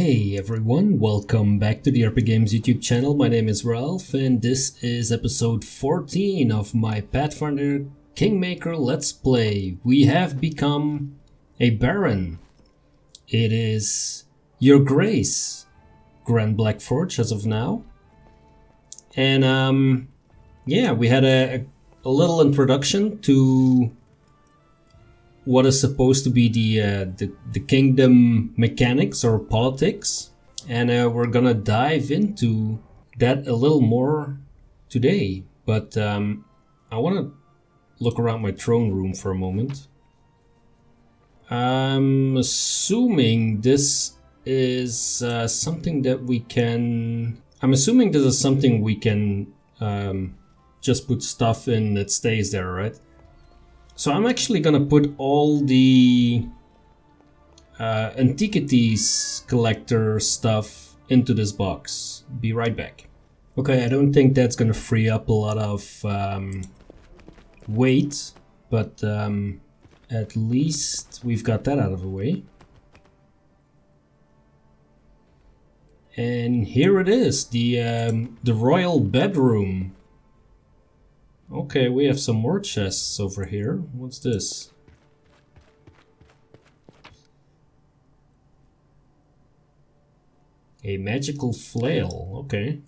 Hey everyone, welcome back to the RPGames YouTube channel. My name is Ralph and this is episode 14 of my Pathfinder Kingmaker Let's Play. We have become a Baron. It is Your Grace, Grand Black Forge as of now. And yeah, we had a little introduction to what is supposed to be the kingdom mechanics or politics, and we're gonna dive into that a little more today. But I want to look around my throne room for a moment. I'm assuming this is something that we can. I'm assuming this is something we can just put stuff in that stays there, right? So I'm actually gonna put all the antiquities collector stuff into this box. Be right back. Okay, I don't think that's gonna free up a lot of weight, but at least we've got that out of the way. And here it is, the royal bedroom. Okay, we have some more chests over here. What's this? A magical flail, okay.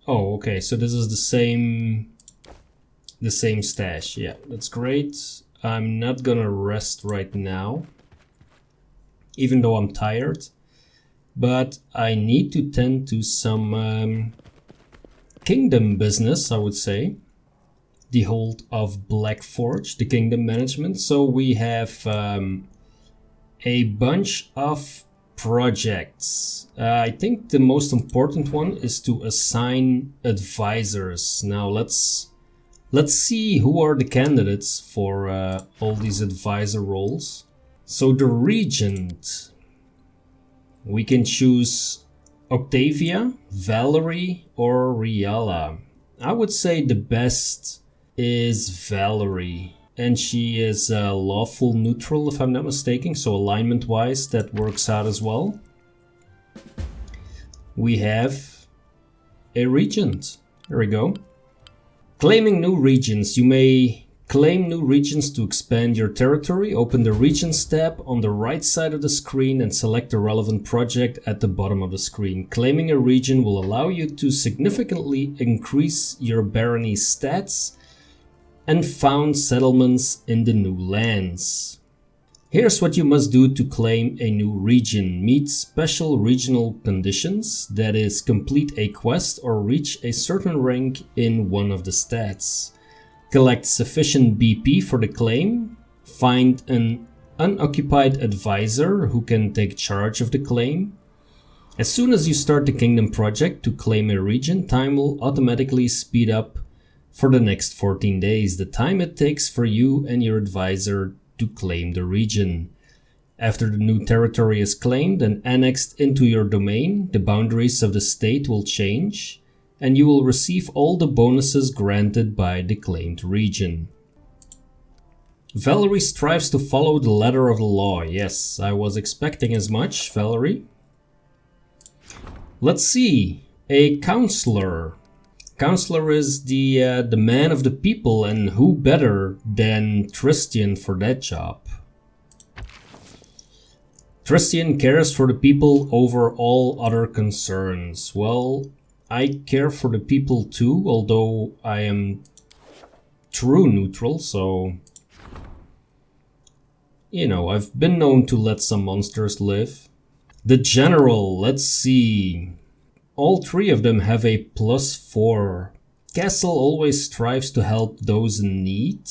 Oh, okay, so this is the same stash. Yeah, that's great. I'm not gonna rest right now, even though I'm tired. But I need to tend to some kingdom business, I would say. The hold of Black Forge, the kingdom management. So we have a bunch of projects. I think the most important one is to assign advisors. Now let's see who are the candidates for all these advisor roles. So the regent, we can choose Octavia, Valerie, or Riala. I would say the best is Valerie, and she is lawful neutral if I'm not mistaken, so alignment wise that works out as well. We have a regent. There we go. Claiming new regions. You may claim new regions to expand your territory. Open the Regions tab on the right side of the screen and select the relevant project at the bottom of the screen. Claiming a region will allow you to significantly increase your barony stats and found settlements in the new lands. Here's what you must do to claim a new region. Meet special regional conditions, that is, complete a quest or reach a certain rank in one of the stats. Collect sufficient BP for the claim, find an unoccupied advisor who can take charge of the claim. As soon as you start the kingdom project to claim a region, time will automatically speed up for the next 14 days, the time it takes for you and your advisor to claim the region. After the new territory is claimed and annexed into your domain, the boundaries of the state will change, and you will receive all the bonuses granted by the claimed region. Valerie strives to follow the letter of the law. Yes, I was expecting as much, Valerie. Let's see. A Councillor. Councillor is the man of the people, and who better than Tristian for that job? Tristian cares for the people over all other concerns. Well, I care for the people too, although I am true neutral, so you know, I've been known to let some monsters live. The general, let's see. All three of them have a +4. Castle always strives to help those in need.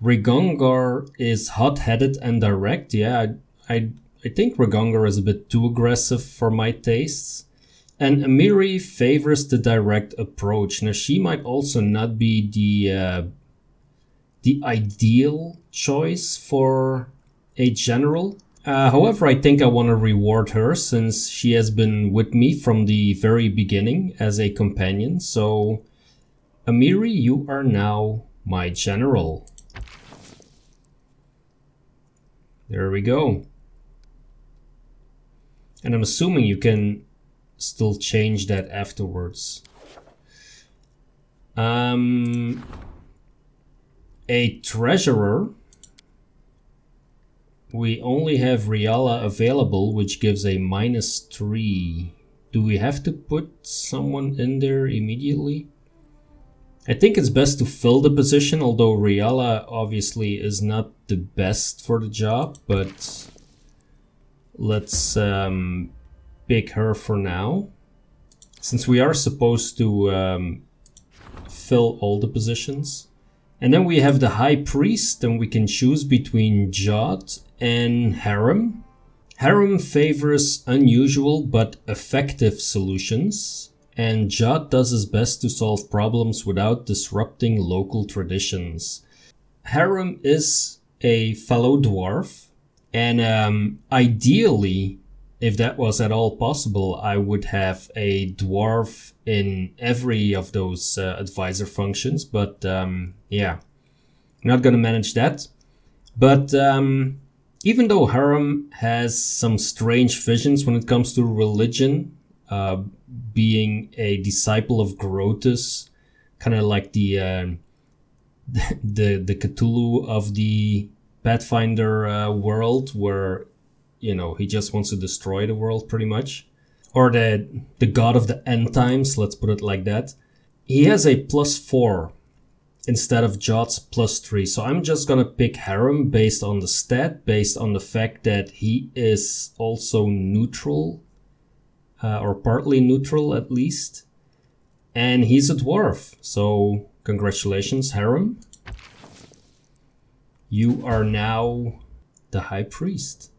Rigongar is hot-headed and direct. Yeah, I think Rigongar is a bit too aggressive for my tastes. And Amiri favors the direct approach. Now she might also not be the ideal choice for a general. However, I think I want to reward her since she has been with me from the very beginning as a companion. So Amiri, you are now my general. There we go. And I'm assuming you can still change that afterwards. A treasurer. We only have Riala available, which gives a -3. Do we have to put someone in there immediately? I think it's best to fill the position, although Riala obviously is not the best for the job, but let's pick her for now. Since we are supposed to fill all the positions. And then we have the High Priest, and we can choose between Jot and Harem. Harem favors unusual but effective solutions, and Jot does his best to solve problems without disrupting local traditions. Harem is a fellow dwarf, and ideally, if that was at all possible, I would have a dwarf in every of those advisor functions, but yeah, I'm not gonna manage that. But even though Harem has some strange visions when it comes to religion, being a disciple of Grotus, kind of like the Cthulhu of the Pathfinder world, where, you know, he just wants to destroy the world pretty much. Or the god of the end times, let's put it like that. He has a +4 instead of Jot's +3. So I'm just gonna pick Harem based on the stat, based on the fact that he is also neutral, or partly neutral at least. And he's a dwarf, so congratulations, Harem. You are now the High Priest.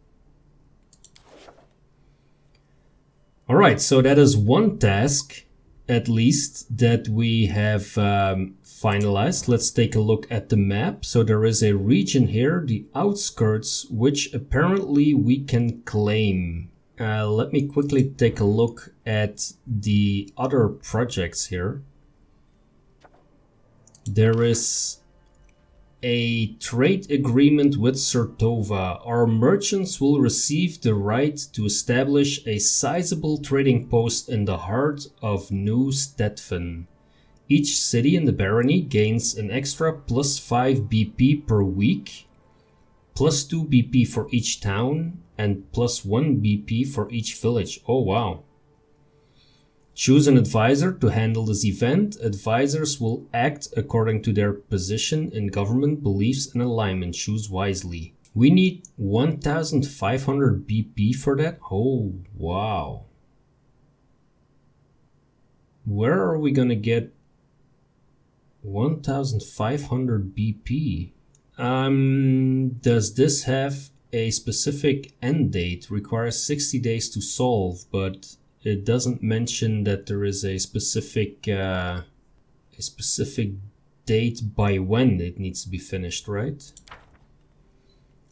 Alright, so that is one task, at least, that we have finalized. Let's take a look at the map. So there is a region here, the Outskirts, which apparently we can claim. Let me quickly take a look at the other projects here. There is a trade agreement with Sertova. Our merchants will receive the right to establish a sizable trading post in the heart of New Stetven. Each city in the barony gains an extra +5 BP per week, +2 BP for each town, and +1 BP for each village. Oh wow. Choose an advisor to handle this event. Advisors will act according to their position in government, beliefs, and alignment. Choose wisely. We need 1,500 BP for that? Oh, wow. Where are we gonna get 1,500 BP? Does this have a specific end date? Requires 60 days to solve, but it doesn't mention that there is a specific date by when it needs to be finished, right?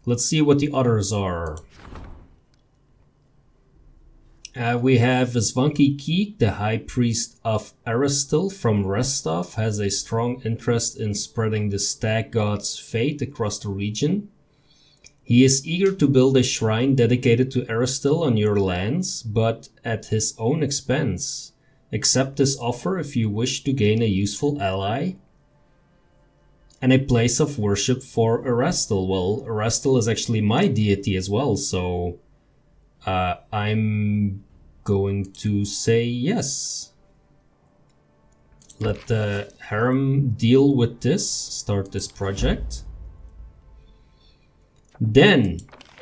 Let's see what the others are. We have Svanki Keek, the High Priest of Aristil from Restov, has a strong interest in spreading the Stag God's fate across the region. He is eager to build a shrine dedicated to Aristil on your lands, but at his own expense. Accept this offer if you wish to gain a useful ally and a place of worship for Aristil. Well, Aristil is actually my deity as well, so I'm going to say yes. Let the harem deal with this, start this project. Then,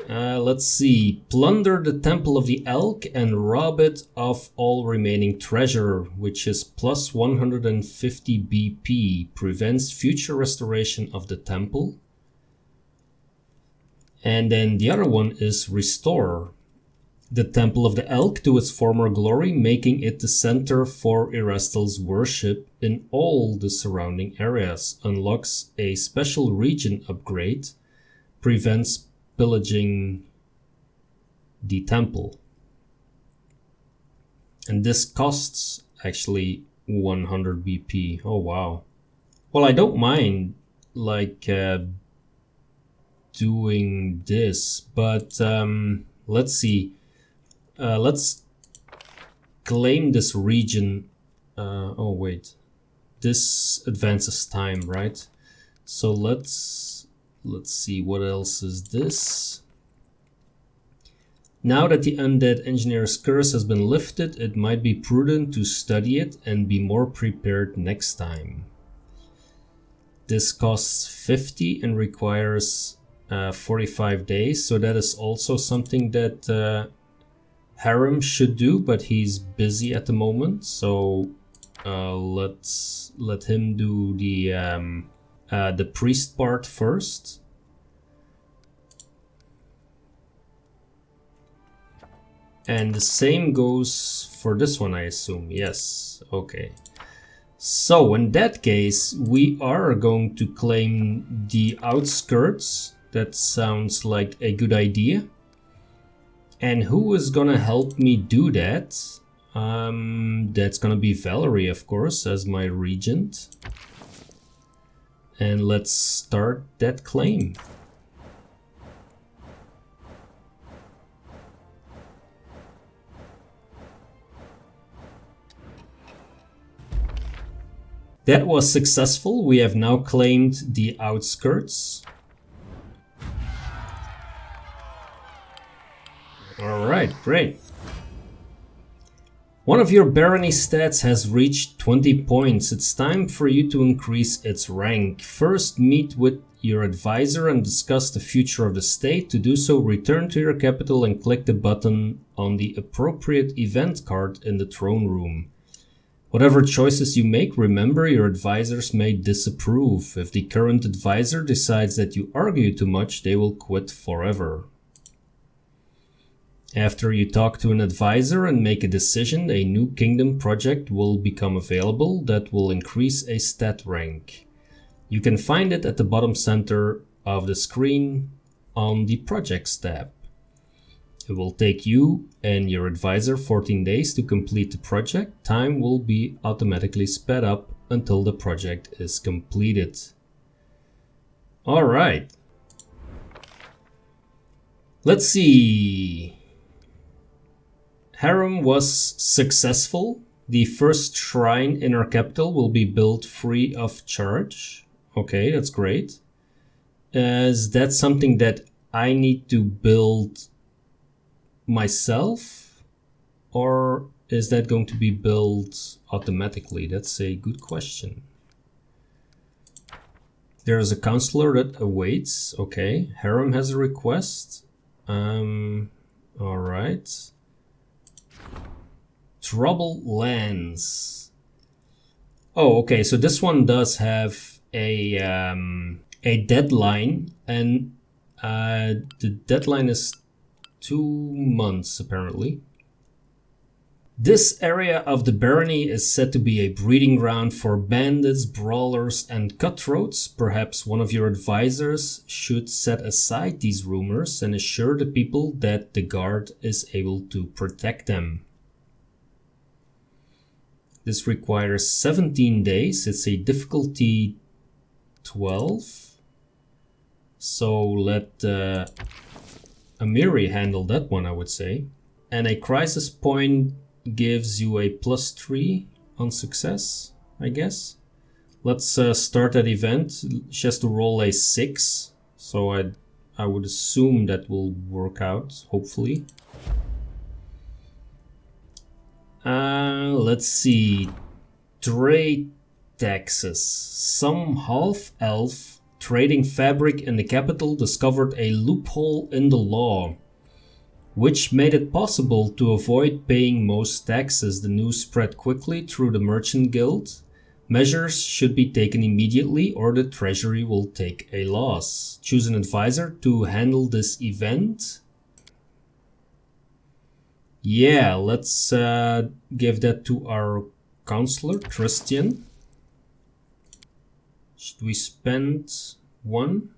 let's see, plunder the Temple of the Elk and rob it of all remaining treasure, which is plus 150 BP, prevents future restoration of the temple. And then the other one is restore the Temple of the Elk to its former glory, making it the center for Erastil's worship in all the surrounding areas. Unlocks a special region upgrade, prevents pillaging the temple. And this costs actually 100 BP. Oh wow. Well, I don't mind like doing this, but let's see. let's claim this region. Oh wait, this advances time, right? So let's see, what else is this? Now that the undead engineer's curse has been lifted, it might be prudent to study it and be more prepared next time. This costs 50 and requires 45 days, so that is also something that Harem should do, but he's busy at the moment, so let's let him do the priest part first. And the same goes for this one, I assume. Yes, okay. So in that case, we are going to claim the Outskirts. That sounds like a good idea. And who is gonna help me do that? That's gonna be Valerie, of course, as my regent. And let's start that claim. That was successful. We have now claimed the Outskirts. Alright, great. One of your barony stats has reached 20 points. It's time for you to increase its rank. First, meet with your advisor and discuss the future of the state. To do so, return to your capital and click the button on the appropriate event card in the throne room. Whatever choices you make, remember your advisors may disapprove. If the current advisor decides that you argue too much, they will quit forever. After you talk to an advisor and make a decision, a new kingdom project will become available that will increase a stat rank. You can find it at the bottom center of the screen on the Projects tab. It will take you and your advisor 14 days to complete the project. Time will be automatically sped up until the project is completed. Alright. Let's see. Harem was successful. The first shrine in our capital will be built free of charge. Okay, that's great. Is that something that I need to build myself, or is that going to be built automatically? That's a good question. There's a councillor that awaits. Okay, Harem has a request. All right. Trouble lands. Oh, okay. So this one does have a deadline, and the deadline is 2 months apparently. This area of the barony is said to be a breeding ground for bandits, brawlers, and cutthroats. Perhaps one of your advisors should set aside these rumors and assure the people that the guard is able to protect them. This requires 17 days. It's a difficulty 12. So let Amiri handle that one, I would say. And a crisis point gives you a +3 on success, I guess. Let's start that event. She has to roll a 6. So I would assume that will work out, hopefully. Let's see. Trade taxes. Some half-elf trading fabric in the capital discovered a loophole in the law, which made it possible to avoid paying most taxes. The news spread quickly through the merchant guild. Measures should be taken immediately or the treasury will take a loss. Choose an advisor to handle this event. Yeah, let's give that to our councillor, Christian. Should we spend 1?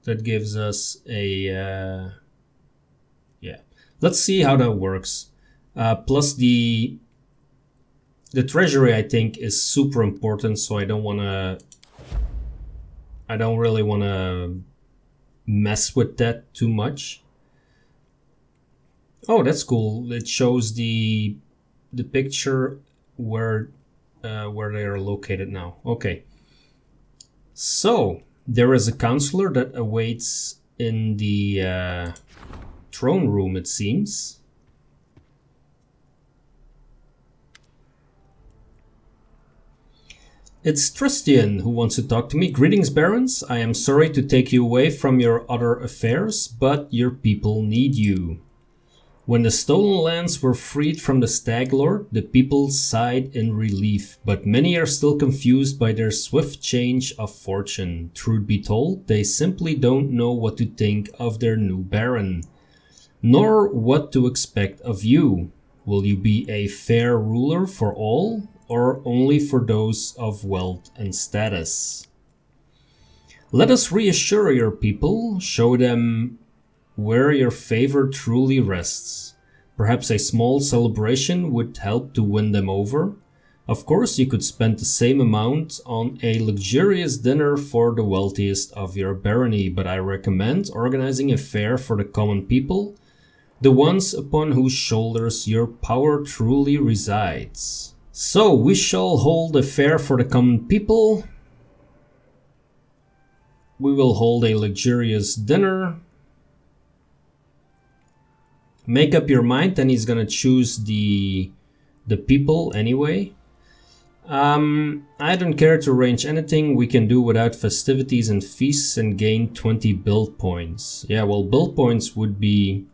That gives us a... yeah. Let's see how that works. Plus the treasury, I think, is super important, so I don't really want to mess with that too much. Oh, that's cool. It shows the picture where they are located now. Okay. So there is a councillor that awaits in the throne room, it seems. It's Tristian who wants to talk to me. Greetings, barons. I am sorry to take you away from your other affairs, but your people need you. When the stolen lands were freed from the Stag Lord, the people sighed in relief, but many are still confused by their swift change of fortune. Truth be told, they simply don't know what to think of their new baron, nor what to expect of you. Will you be a fair ruler for all, or only for those of wealth and status? Let us reassure your people, show them where your favor truly rests. Perhaps a small celebration would help to win them over. Of course, you could spend the same amount on a luxurious dinner for the wealthiest of your barony, but I recommend organizing a fair for the common people, the ones upon whose shoulders your power truly resides. So, we shall hold a fair for the common people. We will hold a luxurious dinner. Make up your mind, and he's gonna choose the people anyway. I don't care to arrange anything. We can do without festivities and feasts and gain 20 build points. Yeah, well, build points would be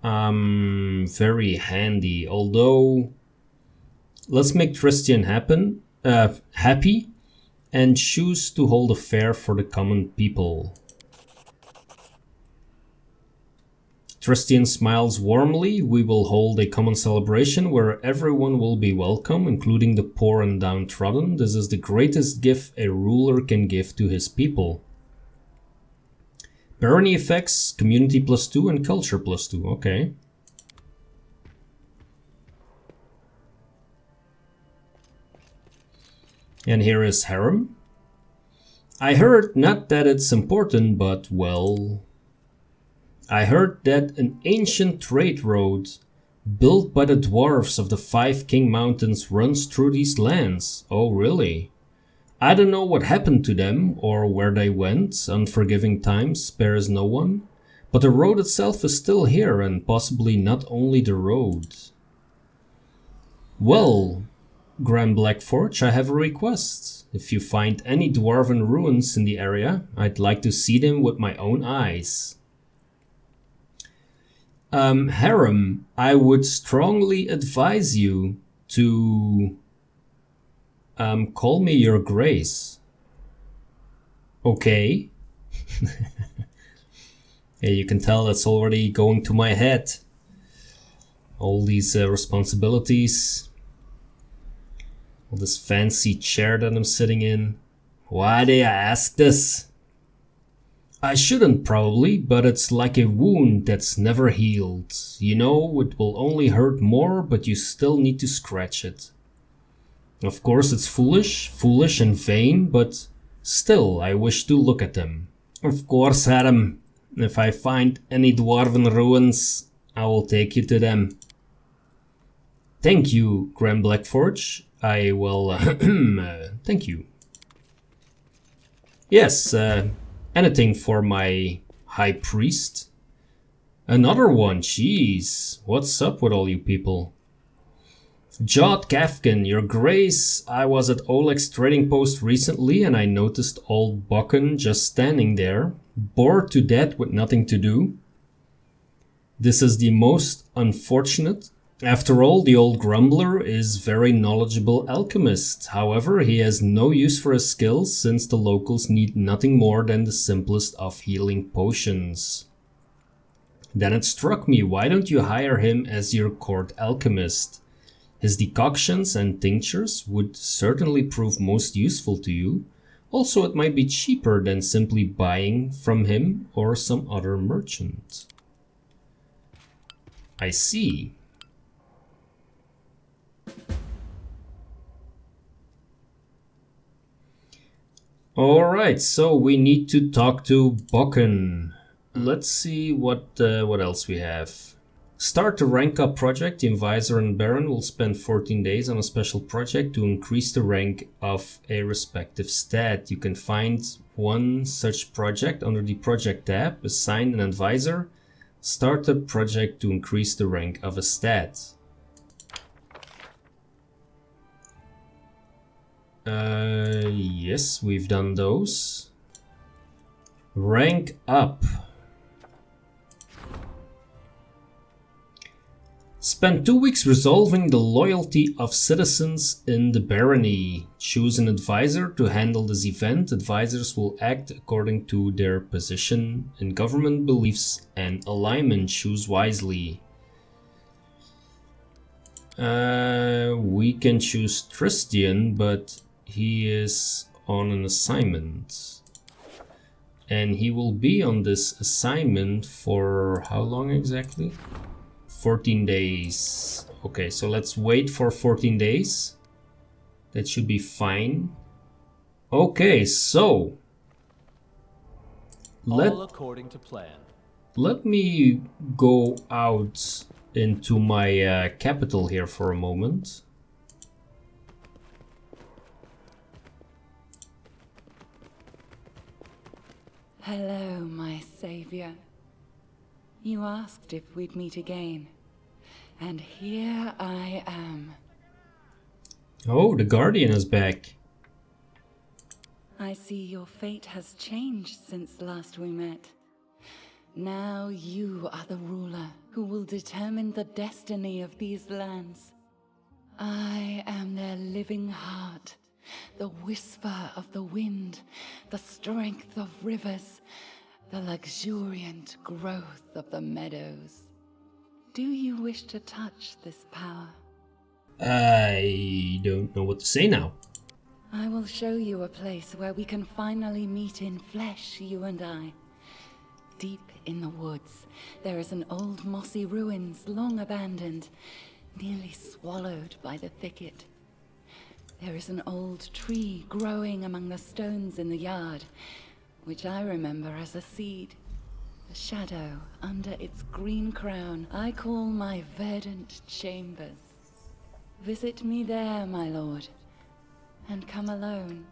very handy. Although, let's make Tristian happy and choose to hold a fair for the common people. Tristian smiles warmly. We will hold a common celebration where everyone will be welcome, including the poor and downtrodden. This is the greatest gift a ruler can give to his people. Barony effects, community +2 and culture +2. Okay. And here is harem. I heard, not that it's important, but well, I heard that an ancient trade road built by the dwarves of the 5 King Mountains runs through these lands. Oh, really? I don't know what happened to them or where they went. Unforgiving time spares no one. But the road itself is still here, and possibly not only the road. Well, Grand Blackforge, I have a request. If you find any dwarven ruins in the area, I'd like to see them with my own eyes. Harem, I would strongly advise you to call me your grace. Okay. Yeah, you can tell that's already going to my head. All these responsibilities. All this fancy chair that I'm sitting in. Why do you ask this? I shouldn't probably, but it's like a wound that's never healed. You know, it will only hurt more, but you still need to scratch it. Of course it's foolish and vain, but still I wish to look at them. Of course, Harem. If I find any dwarven ruins, I will take you to them. Thank you, Grand Blackforge. I will... thank you. Yes, anything for my high priest. Another one, jeez. What's up with all you people? Jod Kafkin, your grace. I was at Oleg's trading post recently and I noticed old Bucken just standing there, bored to death with nothing to do. This is the most unfortunate. After all, the old grumbler is very knowledgeable alchemist. However, he has no use for his skills since the locals need nothing more than the simplest of healing potions. Then it struck me, why don't you hire him as your court alchemist? His decoctions and tinctures would certainly prove most useful to you. Also, it might be cheaper than simply buying from him or some other merchant. I see. Alright, so we need to talk to Bucken. Let's see what else we have. Start a rank up project. The advisor and baron will spend 14 days on a special project to increase the rank of a respective stat. You can find one such project under the project tab. Assign an advisor. Start a project to increase the rank of a stat. Yes, we've done those. Rank up. Spend 2 weeks resolving the loyalty of citizens in the barony. Choose an advisor to handle this event. Advisors will act according to their position in government, beliefs, and alignment. Choose wisely. We can choose Tristian, but he is on an assignment. And he will be on this assignment for how long exactly? 14 days. Okay, so let's wait for 14 days. That should be fine. Okay, so all according to plan. Let me go out into my capital here for a moment. Hello, my savior. You asked if we'd meet again, and here I am. Oh, the Guardian is back. I see your fate has changed since last we met. Now you are the ruler who will determine the destiny of these lands. I am their living heart, the whisper of the wind, the strength of rivers, the luxuriant growth of the meadows. Do you wish to touch this power? I don't know what to say now. I will show you a place where we can finally meet in flesh, you and I. Deep in the woods, there is an old mossy ruins long abandoned, nearly swallowed by the thicket. There is an old tree growing among the stones in the yard, which I remember as a seed. A shadow under its green crown I call my verdant chambers. Visit me there, my lord, and come alone.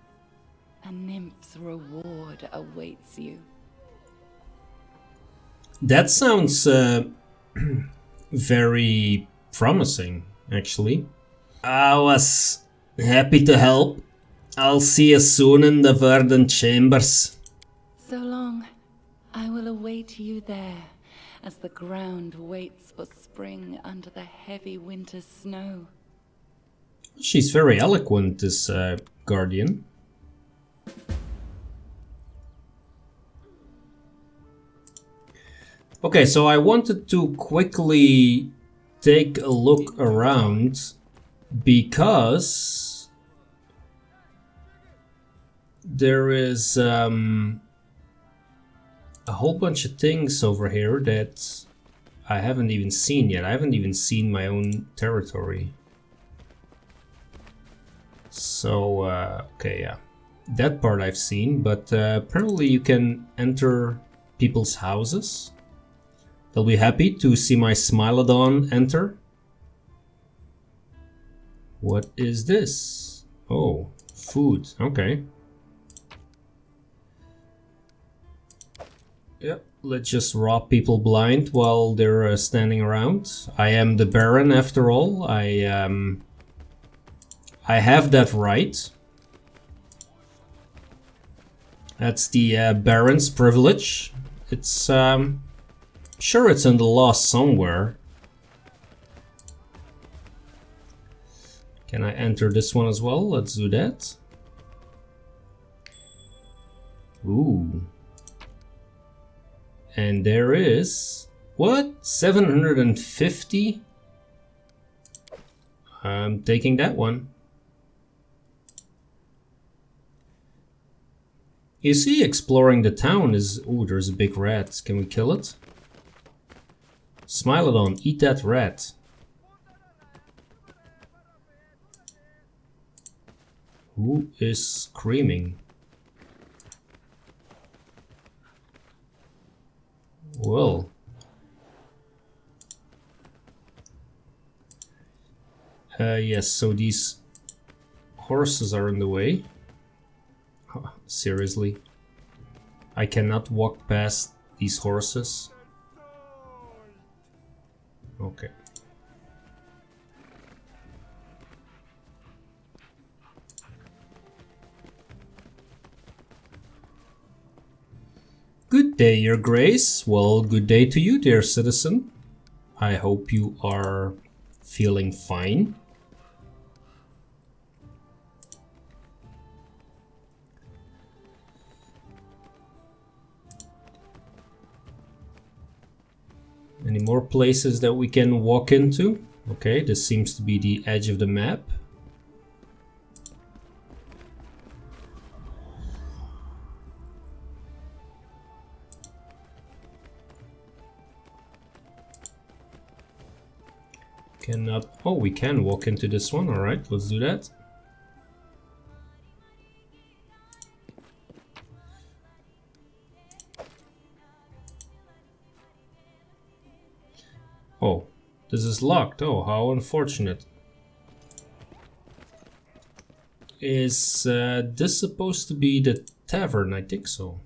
A nymph's reward awaits you. That sounds very promising, actually. I was happy to help. I'll see you soon in the verdant chambers. So long. I will await you there, as the ground waits for spring under the heavy winter's snow. She's very eloquent, this Guardian. Okay, so I wanted to quickly take a look around because there is a whole bunch of things over here that I haven't even seen yet. I haven't even seen my own territory. So, okay, yeah. That part I've seen, but apparently you can enter people's houses. They'll be happy to see my Smilodon enter. What is this? Oh, food. Okay. Yep, let's just rob people blind while they're standing around. I am the Baron after all. I have that right. That's the Baron's privilege. It's sure it's in the law somewhere. Can I enter this one as well? Let's do that. Ooh. And there is... what? 750? I'm taking that one. You see, exploring the town is... ooh, there's a big rat. Can we kill it? Smilodon, eat that rat. Who is screaming? Well. Yes, so these horses are in the way. Oh, seriously? I cannot walk past these horses? Okay. Good day, Your Grace. Well, good day to you, dear citizen. I hope you are feeling fine. Any more places that we can walk into? Okay, this seems to be the edge of the map. Cannot... Oh, we can walk into this one. Alright, let's do that. Oh, this is locked. Oh, how unfortunate. Is this supposed to be the tavern? I think so.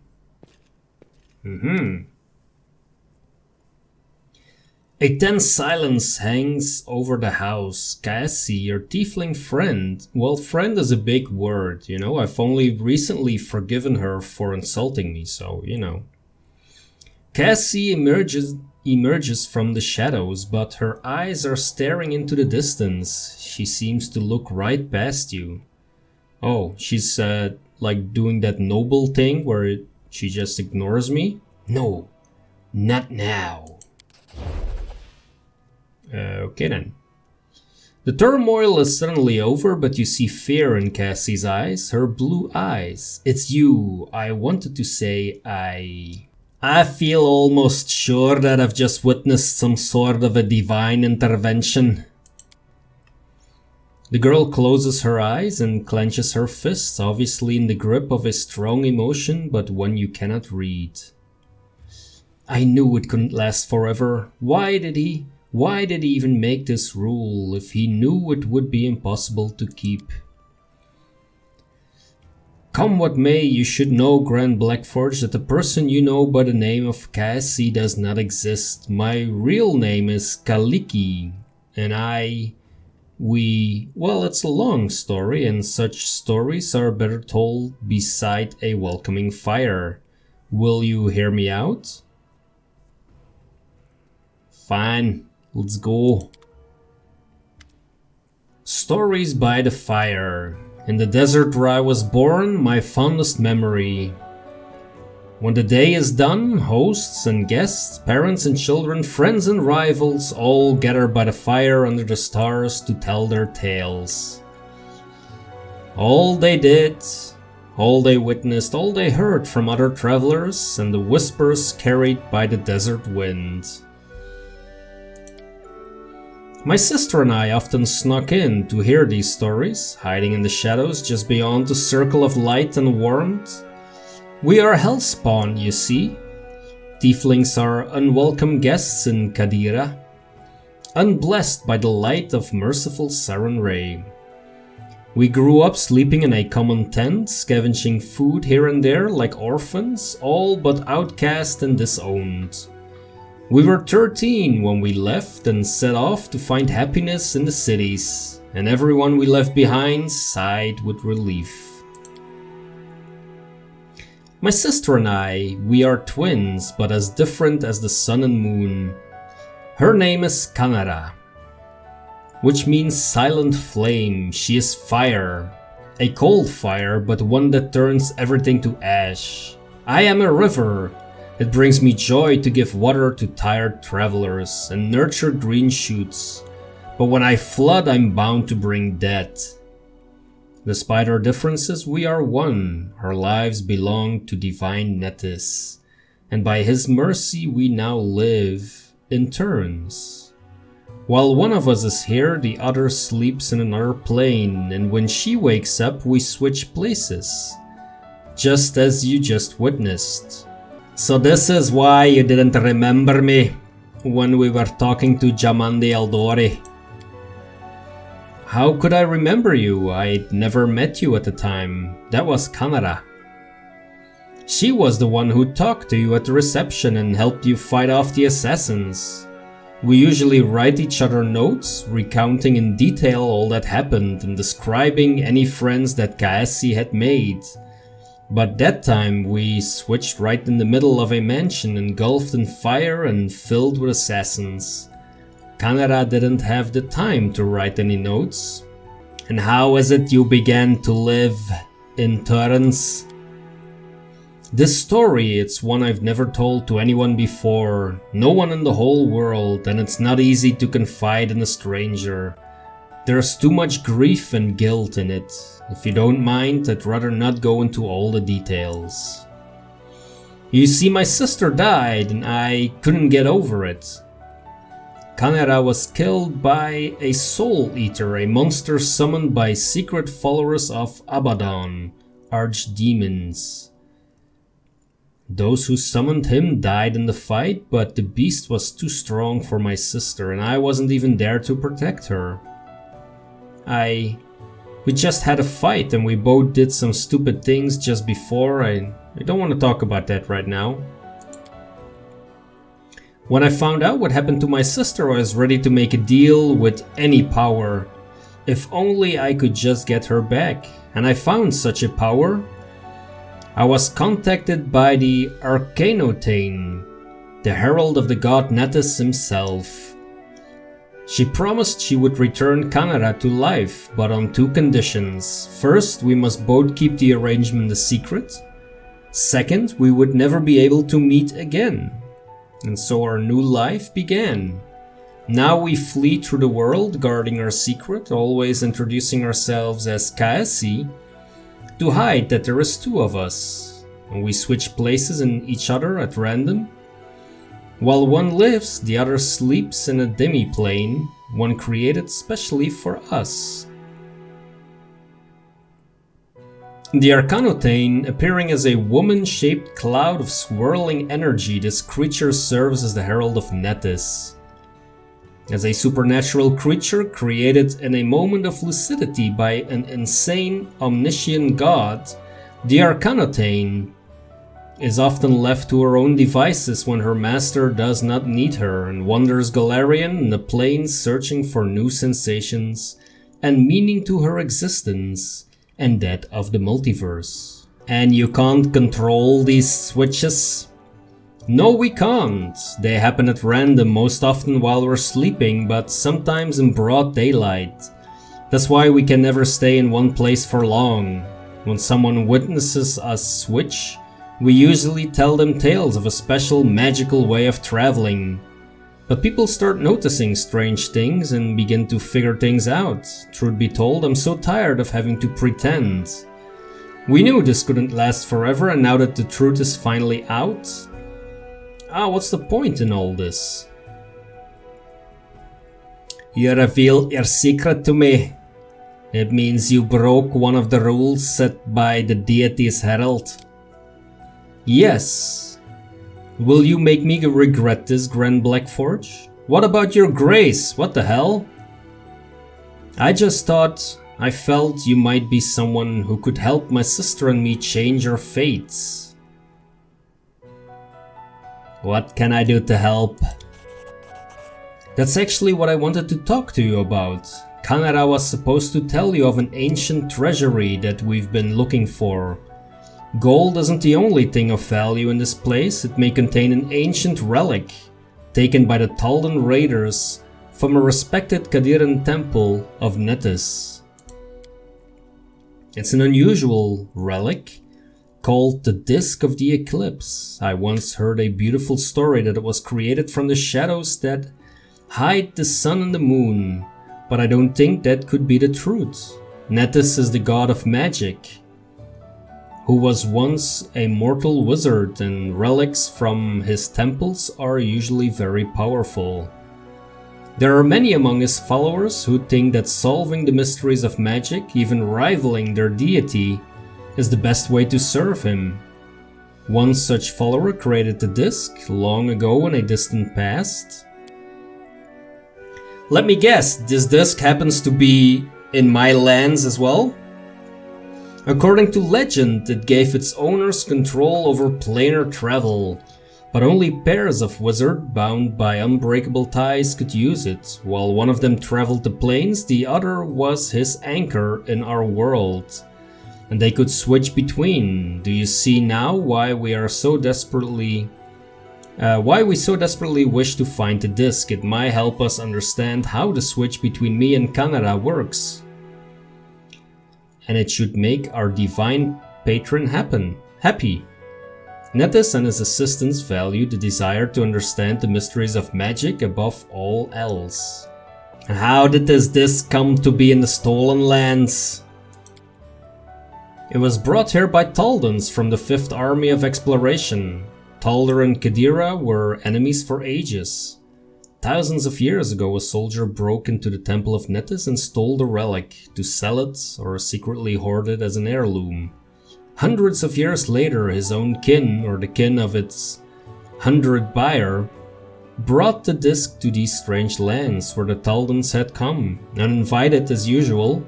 A tense silence hangs over the house. Kaessi, your tiefling friend. Well, friend is a big word, you know. I've only recently forgiven her for insulting me, so, you know. Kaessi emerges from the shadows, but her eyes are staring into the distance. She seems to look right past you. Oh, she's like doing that noble thing where she just ignores me? No, not now. Okay then. The turmoil is suddenly over, but you see fear in Kaessi's eyes, her blue eyes. It's you. I wanted to say I feel almost sure that I've just witnessed some sort of a divine intervention. The girl closes her eyes and clenches her fists, obviously in the grip of a strong emotion, but one you cannot read. I knew it couldn't last forever. Why did he even make this rule if he knew it would be impossible to keep? Come what may, you should know, Grand Blackforge, that the person you know by the name of Kaessi does not exist. My real name is Kaliki, and well, it's a long story, and such stories are better told beside a welcoming fire. Will you hear me out? Fine, let's go. Stories by the fire. In the desert where I was born, my fondest memory. When the day is done, hosts and guests, parents and children, friends and rivals all gather by the fire under the stars to tell their tales. All they did, all they witnessed, all they heard from other travelers, and the whispers carried by the desert wind. My sister and I often snuck in to hear these stories, hiding in the shadows just beyond the circle of light and warmth. We are hellspawn, you see. Tieflings are unwelcome guests in Kadira, unblessed by the light of merciful Sarenrae. We grew up sleeping in a common tent, scavenging food here and there like orphans, all but outcast and disowned. We were 13 when we left and set off to find happiness in the cities, and everyone we left behind sighed with relief. My sister and I, we are twins, but as different as the sun and moon. Her name is Kanara, which means silent flame. She is fire, a cold fire, but one that turns everything to ash. I am a river. It brings me joy to give water to tired travelers and nurture green shoots, but when I flood, I'm bound to bring death. Despite our differences, we are one. Our lives belong to divine Netis, and by his mercy we now live in turns. While one of us is here, the other sleeps in another plane, and when she wakes up, we switch places, just as you just witnessed. So this is why you didn't remember me when we were talking to Jamandi Eldori. How could I remember you? I'd never met you at the time. That was Kanara. She was the one who talked to you at the reception and helped you fight off the assassins. We usually write each other notes, recounting in detail all that happened and describing any friends that Kaessi had made. But that time we switched right in the middle of a mansion engulfed in fire and filled with assassins. Kanara didn't have the time to write any notes. And how is it you began to live in Torrance? This story, it's one I've never told to anyone before, no one in the whole world, and it's not easy to confide in a stranger. There's too much grief and guilt in it. If you don't mind, I'd rather not go into all the details. You see, my sister died and I couldn't get over it. Kanara was killed by a soul eater, a monster summoned by secret followers of Abaddon, archdemons. Those who summoned him died in the fight, but the beast was too strong for my sister and I wasn't even there to protect her. We just had a fight and we both did some stupid things just before. I don't want to talk about that right now. When I found out what happened to my sister, I was ready to make a deal with any power. If only I could just get her back. And I found such a power. I was contacted by the Arcanum, the herald of the god Natus himself. She promised she would return Kanara to life, but on two conditions. First, we must both keep the arrangement a secret. Second, we would never be able to meet again. And so our new life began. Now we flee through the world, guarding our secret, always introducing ourselves as Kaessi, to hide that there is two of us. And we switch places in each other at random. While one lives, the other sleeps in a demi-plane, one created specially for us. The Arcanum, appearing as a woman-shaped cloud of swirling energy, this creature serves as the herald of Natus. As a supernatural creature created in a moment of lucidity by an insane, omniscient god, the Arcanum is often left to her own devices when her master does not need her and wanders Galarian in the plains searching for new sensations and meaning to her existence and that of the multiverse. And you can't control these switches? No, we can't. They happen at random, most often while we're sleeping, but sometimes in broad daylight. That's why we can never stay in one place for long. When someone witnesses us switch, we usually tell them tales of a special magical way of traveling. But people start noticing strange things and begin to figure things out. Truth be told, I'm so tired of having to pretend. We knew this couldn't last forever, and now that the truth is finally out, what's the point in all this? You revealed your secret to me. It means you broke one of the rules set by the deity's herald. Yes. Will you make me regret this, Grand Blackforge? What about your grace? What the hell? I just thought, I felt you might be someone who could help my sister and me change our fates. What can I do to help? That's actually what I wanted to talk to you about. Kanara was supposed to tell you of an ancient treasury that we've been looking for. Gold isn't the only thing of value in this place. It may contain an ancient relic taken by the Taldan raiders from a respected Kadiran temple of Natus. It's an unusual relic called the Disc of the Eclipse. I once heard a beautiful story that it was created from the shadows that hide the sun and the moon, but I don't think that could be the truth. Natus is the god of magic, who was once a mortal wizard, and relics from his temples are usually very powerful. There are many among his followers who think that solving the mysteries of magic, even rivaling their deity, is the best way to serve him. One such follower created the disk long ago in a distant past. Let me guess, this disk happens to be in my lands as well? According to legend, it gave its owners control over planar travel, but only pairs of wizards bound by unbreakable ties could use it. While one of them traveled the planes, the other was his anchor in our world, and they could switch between. Do you see now why we so desperately wish to find the disk? It might help us understand how the switch between me and Canada works. And it should make our divine patron happy. Nettis and his assistants value the desire to understand the mysteries of magic above all else. How did this disk come to be in the Stolen Lands? It was brought here by Taldans from the 5th Army of Exploration. Taldur and Kadira were enemies for ages. Thousands of years ago, a soldier broke into the Temple of Nettis and stole the relic to sell it or secretly hoard it as an heirloom. Hundreds of years later, his own kin, or the kin of its 100th buyer, brought the disc to these strange lands where the Taldans had come, uninvited as usual,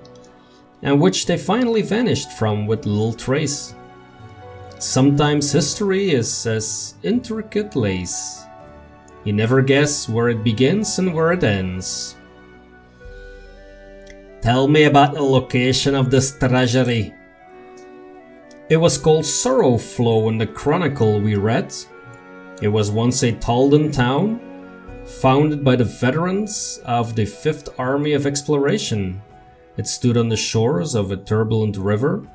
and which they finally vanished from with little trace. Sometimes history is as intricate lace. You never guess where it begins and where it ends. Tell me about the location of this treasury. It was called Sorrowflow in the chronicle we read. It was once a Taldan town, founded by the veterans of the 5th Army of Exploration. It stood on the shores of a turbulent river,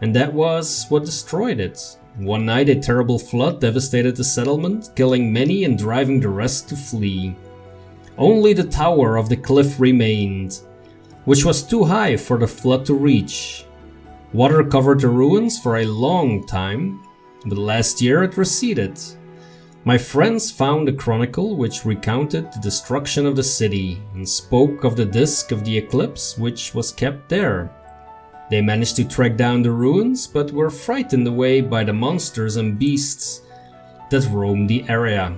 and that was what destroyed it. One night a terrible flood devastated the settlement, killing many and driving the rest to flee. Only the tower of the cliff remained, which was too high for the flood to reach. Water covered the ruins for a long time, but last year it receded. My friends found a chronicle which recounted the destruction of the city and spoke of the disk of the eclipse which was kept there. They managed to track down the ruins, but were frightened away by the monsters and beasts that roamed the area.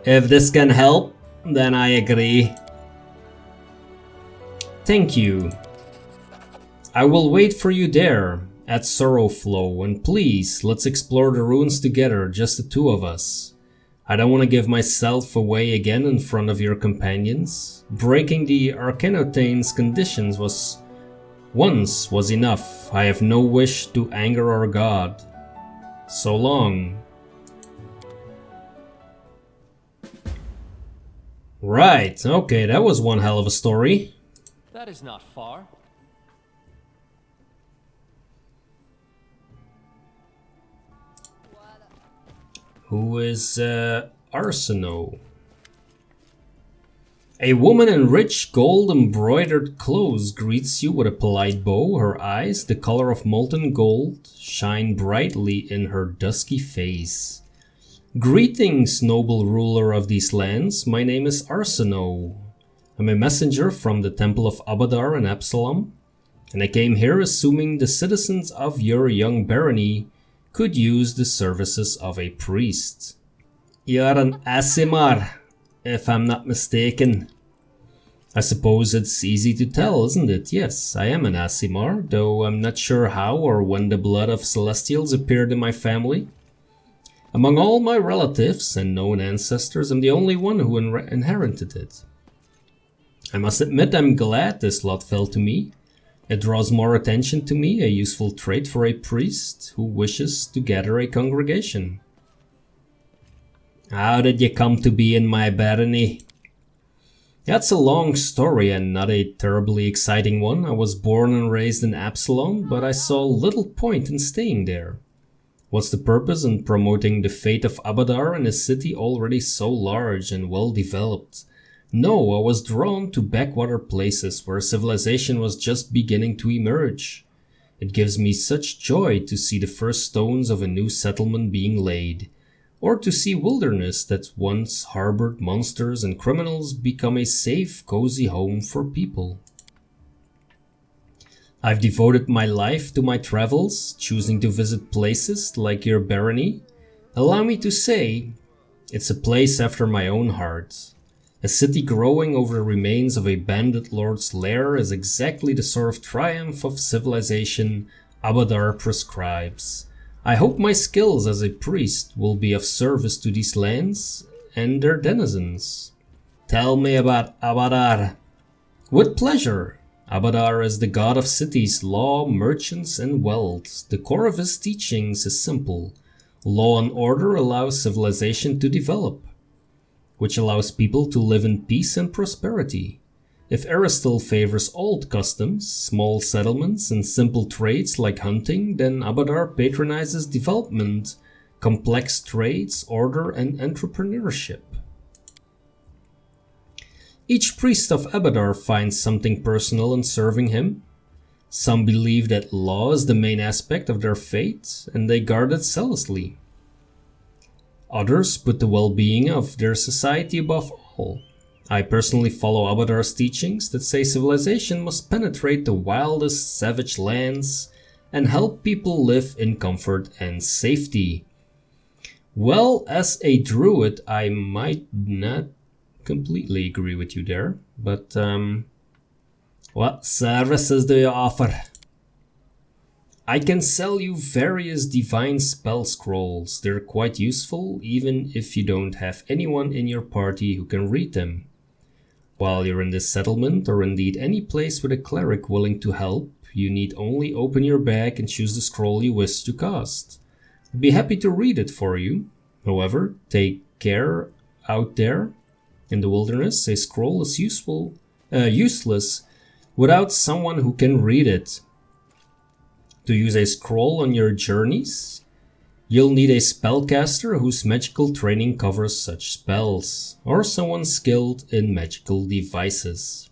If this can help, then I agree. Thank you. I will wait for you there at Sorrowflow, and please, let's explore the ruins together, just the two of us. I don't want to give myself away again in front of your companions. Breaking the Arcanotaine's conditions once was enough. I have no wish to anger our god. So long. Right, okay, that was one hell of a story. That is not far. Who is Arsino? A woman in rich gold embroidered clothes greets you with a polite bow. Her eyes, the color of molten gold, shine brightly in her dusky face. Greetings, noble ruler of these lands. My name is Arsino. I'm a messenger from the Temple of Abadar in Absalom, and I came here assuming the citizens of your young barony could use the services of a priest. You're an Aasimar, if I'm not mistaken. I suppose it's easy to tell, isn't it? Yes, I am an Aasimar, though I'm not sure how or when the blood of Celestials appeared in my family. Among all my relatives and known ancestors, I'm the only one who inherited it. I must admit I'm glad this lot fell to me. It draws more attention to me, a useful trait for a priest who wishes to gather a congregation. How did you come to be in my barony? That's a long story and not a terribly exciting one. I was born and raised in Absalom, but I saw little point in staying there. What's the purpose in promoting the fate of Abadar in a city already so large and well developed? No, I was drawn to backwater places where civilization was just beginning to emerge. It gives me such joy to see the first stones of a new settlement being laid, or to see wilderness that once harbored monsters and criminals become a safe, cozy home for people. I've devoted my life to my travels, choosing to visit places like your barony. Allow me to say, it's a place after my own heart. A city growing over the remains of a bandit lord's lair is exactly the sort of triumph of civilization Abadar prescribes. I hope my skills as a priest will be of service to these lands and their denizens. Tell me about Abadar. With pleasure. Abadar is the god of cities, law, merchants, and wealth. The core of his teachings is simple. Law and order allow civilization to develop, which allows people to live in peace and prosperity. If Aristil favors old customs, small settlements, and simple trades like hunting, then Abadar patronizes development, complex trades, order, and entrepreneurship. Each priest of Abadar finds something personal in serving him. Some believe that law is the main aspect of their faith, and they guard it zealously. Others put the well-being of their society above all. I personally follow Abadar's teachings that say civilization must penetrate the wildest savage lands and help people live in comfort and safety. Well, as a druid, I might not completely agree with you there, but what services do you offer? I can sell you various divine spell scrolls. They're quite useful, even if you don't have anyone in your party who can read them. While you're in this settlement, or indeed any place with a cleric willing to help, you need only open your bag and choose the scroll you wish to cast. I'd be happy to read it for you. However, take care out there. In the wilderness, a scroll is useless without someone who can read it. To use a scroll on your journeys, you'll need a spellcaster whose magical training covers such spells, or someone skilled in magical devices.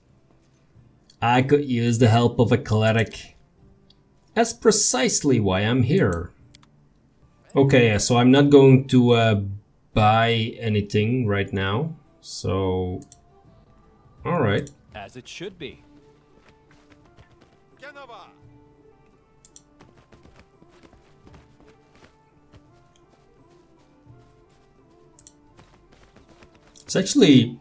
I could use the help of a cleric. That's precisely why I'm here. Okay, so I'm not going to buy anything right now. So, alright. As it should be. It's actually,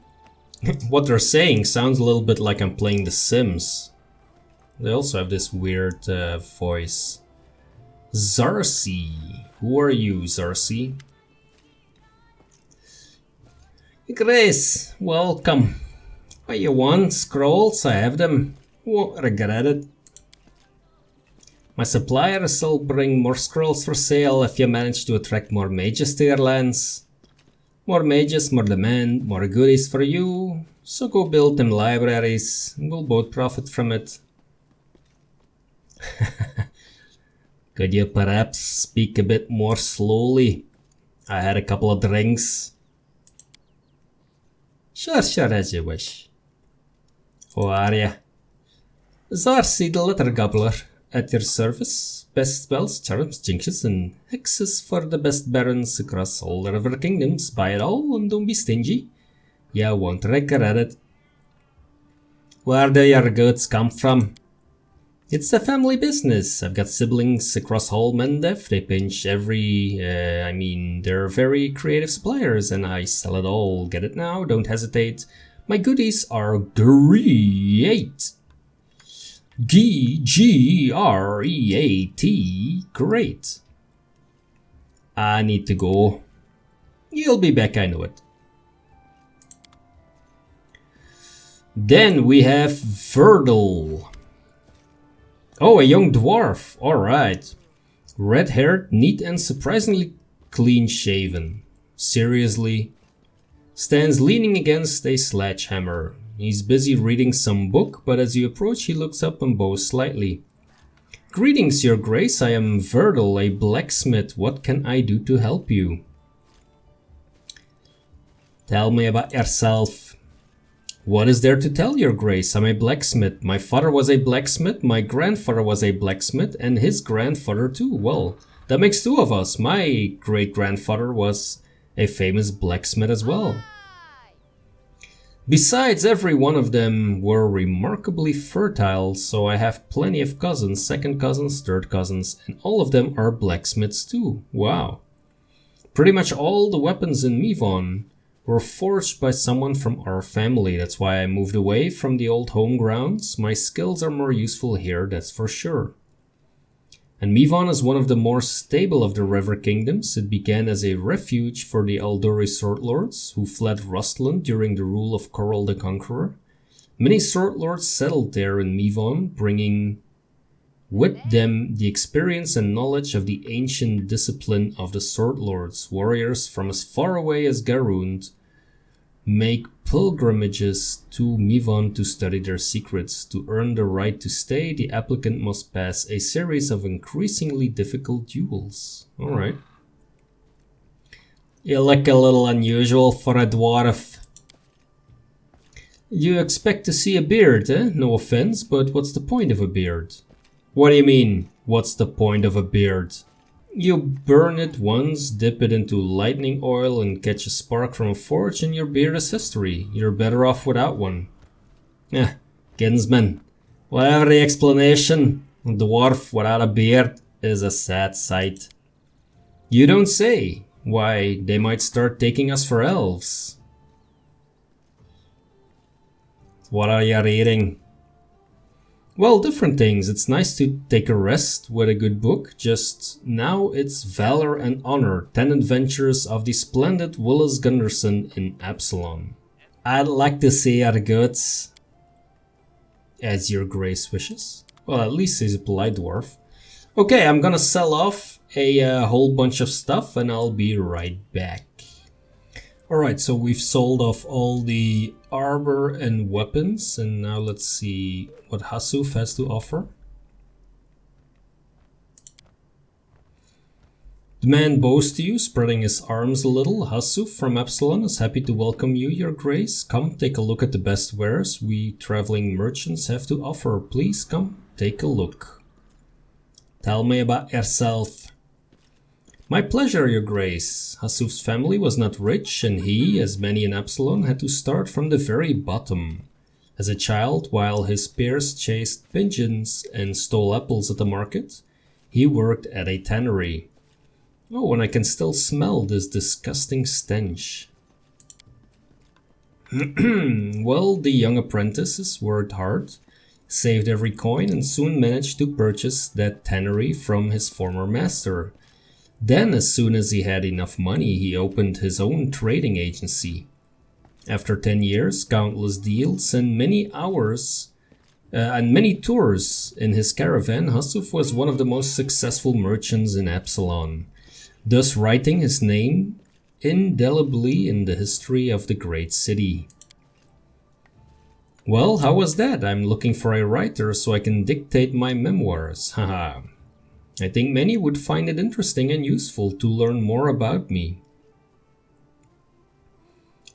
what they're saying sounds a little bit like I'm playing The Sims. They also have this weird voice. Zarsi. Who are you, Zarsi? Grace, welcome. What you want? Scrolls? I have them. Won't regret it. My suppliers will bring more scrolls for sale if you manage to attract more mages to your lands. More mages, more demand, more goodies for you. So go build them libraries. We'll both profit from it. Could you perhaps speak a bit more slowly? I had a couple of drinks. Sure, as you wish. Who are ya? Zarsi the Letter Gobbler, at your service. Best spells, charms, jinxes, and hexes for the best barons across all the river kingdoms. Buy it all and don't be stingy. You won't regret it. Where do your goods come from? It's a family business. I've got siblings across all Mendef. They pinch they're very creative suppliers and I sell it all. Get it now? Don't hesitate. My goodies are great. G-G-R-E-A-T. Great. I need to go. You'll be back, I know it. Then we have Verdal. Oh, a young dwarf. Alright. Red-haired, neat and surprisingly clean-shaven. Seriously. Stands leaning against a sledgehammer. He's busy reading some book, but as you approach he looks up and bows slightly. Greetings, your grace. I am Verdal, a blacksmith. What can I do to help you? Tell me about yourself. What is there to tell, your grace? I'm a blacksmith. My father was a blacksmith, my grandfather was a blacksmith, and his grandfather too. Well, that makes two of us. My great-grandfather was a famous blacksmith as well. Besides, every one of them were remarkably fertile, so I have plenty of cousins, second cousins, third cousins, and all of them are blacksmiths too. Wow. Pretty much all the weapons in Mivon were forged by someone from our family. That's why I moved away from the old home grounds. My skills are more useful here, that's for sure. And Mivon is one of the more stable of the river kingdoms. It began as a refuge for the Alduri sword lords who fled Rustland during the rule of Coral the Conqueror. Many sword lords settled there in Mivon, bringing with them the experience and knowledge of the ancient discipline of the sword lords. Warriors from as far away as Garund make pilgrimages to Mivon to study their secrets. To earn the right to stay, the applicant must pass a series of increasingly difficult duels. Alright. You look a little unusual for a dwarf. You expect to see a beard, eh? No offense, but what's the point of a beard? What do you mean, what's the point of a beard? You burn it once, dip it into lightning oil and catch a spark from a forge and your beard is history. You're better off without one. Kinsman, whatever the explanation, a dwarf without a beard is a sad sight. You don't say. Why, they might start taking us for elves. What are you reading? Well, different things. It's nice to take a rest with a good book. Just now it's Valor and Honor, 10 Adventures of the Splendid Willis Gunderson in Absalom. I'd like to see your goods. As your grace wishes. Well, at least he's a polite dwarf. Okay, I'm gonna sell off a whole bunch of stuff and I'll be right back. Alright, so we've sold off all the armor and weapons, and now let's see what Hasuf has to offer. The man bows to you, spreading his arms a little. Hasuf from Epsilon is happy to welcome you, your grace. Come, take a look at the best wares we traveling merchants have to offer. Please come, take a look. Tell me about yourself. My pleasure, your grace. Hasuf's family was not rich, and he, as many in Absalom, had to start from the very bottom. As a child, while his peers chased pigeons and stole apples at the market, he worked at a tannery. Oh, and I can still smell this disgusting stench. Well, the young apprentices worked hard, saved every coin, and soon managed to purchase that tannery from his former master. Then, as soon as he had enough money, he opened his own trading agency. After 10 years, countless deals, and many hours and many tours in his caravan, Hasuf was one of the most successful merchants in Absalom, thus writing his name indelibly in the history of the great city. Well, how was that? I'm looking for a writer so I can dictate my memoirs. Haha. I think many would find it interesting and useful to learn more about me.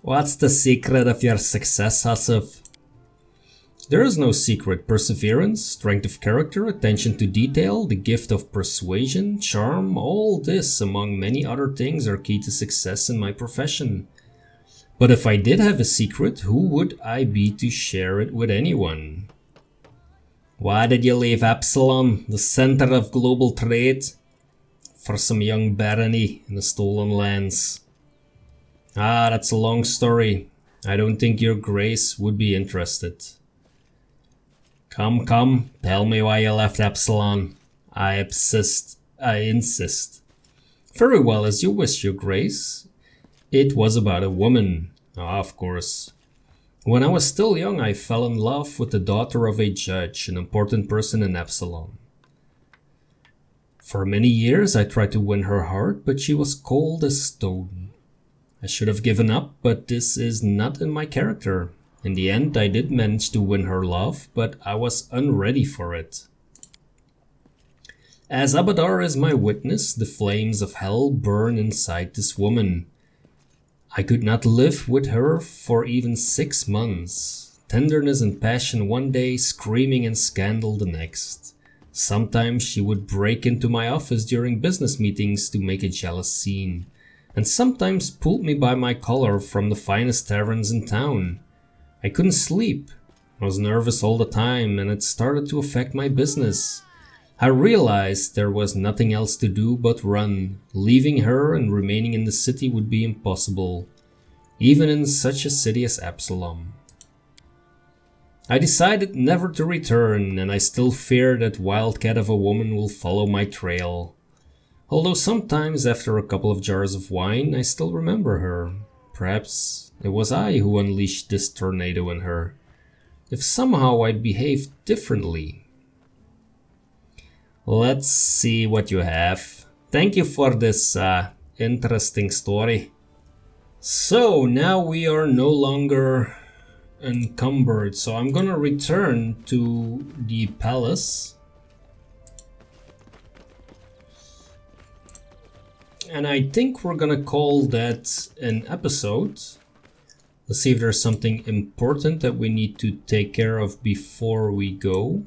What's the secret of your success, Hasuf? There is no secret. Perseverance, strength of character, attention to detail, the gift of persuasion, charm, all this, among many other things, are key to success in my profession. But if I did have a secret, who would I be to share it with anyone? Why did you leave Absalom, the center of global trade, for some young barony in the stolen lands? Ah, that's a long story. I don't think your grace would be interested. Come, tell me why you left Absalom. I insist. Very well, as you wish, your grace. It was about a woman. Ah, of course. When I was still young, I fell in love with the daughter of a judge, an important person in Absalom. For many years I tried to win her heart, but she was cold as stone. I should have given up, but this is not in my character. In the end, I did manage to win her love, but I was unready for it. As Abadar is my witness, the flames of hell burn inside this woman. I could not live with her for even 6 months. Tenderness and passion one day, screaming and scandal the next. Sometimes she would break into my office during business meetings to make a jealous scene, and sometimes pulled me by my collar from the finest taverns in town. I couldn't sleep. I was nervous all the time and it started to affect my business. I realized there was nothing else to do but run. Leaving her and remaining in the city would be impossible, even in such a city as Absalom. I decided never to return, and I still fear that wildcat of a woman will follow my trail. Although sometimes after a couple of jars of wine I still remember her. Perhaps it was I who unleashed this tornado in her. If somehow I'd behaved differently. Let's see what you have. Thank you for this interesting story. So now we are no longer encumbered, so I'm gonna return to the palace. And I think we're gonna call that an episode. Let's see if there's something important that we need to take care of before we go.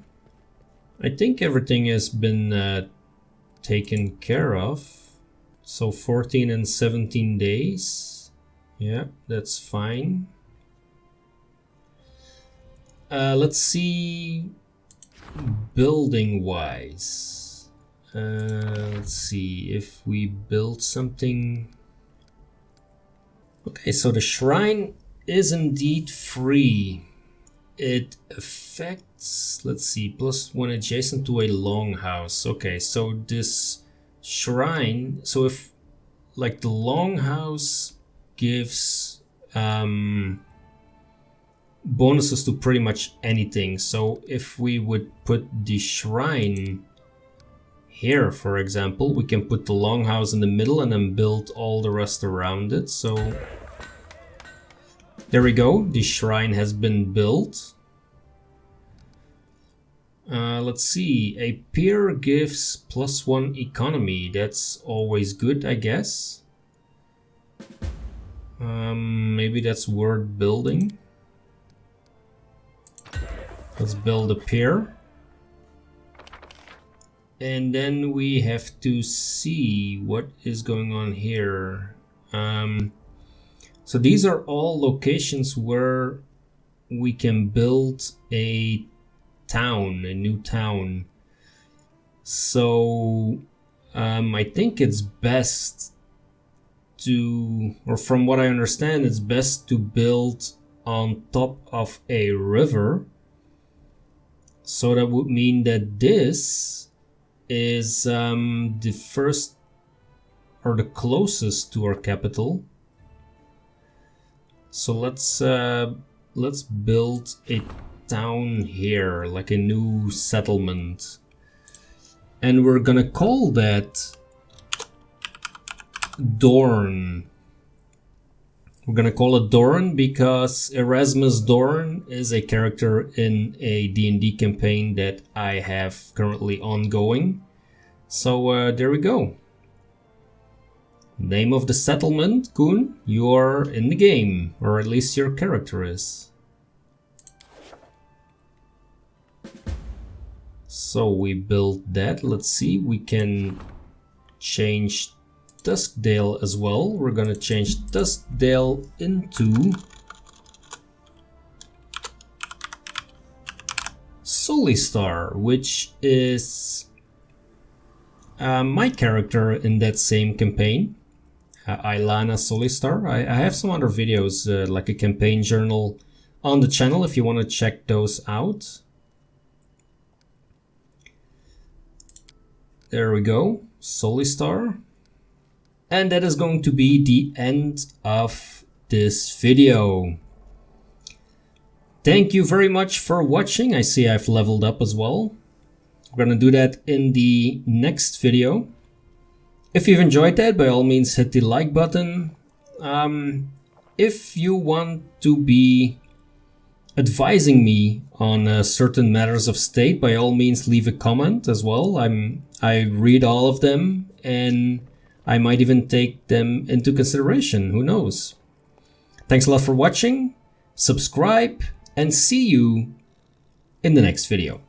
I think everything has been taken care of. So 14 and 17 days. Yeah, that's fine. Let's see, building wise. Let's see if we build something. Okay, so the shrine is indeed free. It affects, let's see, +1 adjacent to a longhouse. Okay, so this shrine, so if like the longhouse gives bonuses to pretty much anything. So if we would put the shrine here, for example, we can put the longhouse in the middle and then build all the rest around it. So there we go, the shrine has been built. Let's see, a pier gives +1 economy. That's always good, I guess. Maybe that's worth building. Let's build a pier. And then we have to see what is going on here. So these are all locations where we can build a town, a new town. So I think it's best to, or from what I understand, it's best to build on top of a river. So that would mean that this is the first or the closest to our capital. So let's build a town here, like a new settlement. And we're gonna call that Dorn. We're gonna call it Dorn because Erasmus Dorn is a character in a D&D campaign that I have currently ongoing. So there we go. Name of the settlement, Koen, you're in the game, or at least your character is. So we built that. Let's see, we can change Duskdale as well. We're gonna change Duskdale into Solistar, which is my character in that same campaign, Ilana Solistar. I have some other videos, like a campaign journal on the channel if you want to check those out. There we go, Solistar. And that is going to be the end of this video. Thank you very much for watching. I see I've leveled up as well. We're gonna do that in the next video. If you've enjoyed that, by all means hit the like button. If you want to be advising me on certain matters of state, by all means leave a comment as well. I read all of them and I might even take them into consideration, who knows. Thanks a lot for watching, subscribe, and see you in the next video.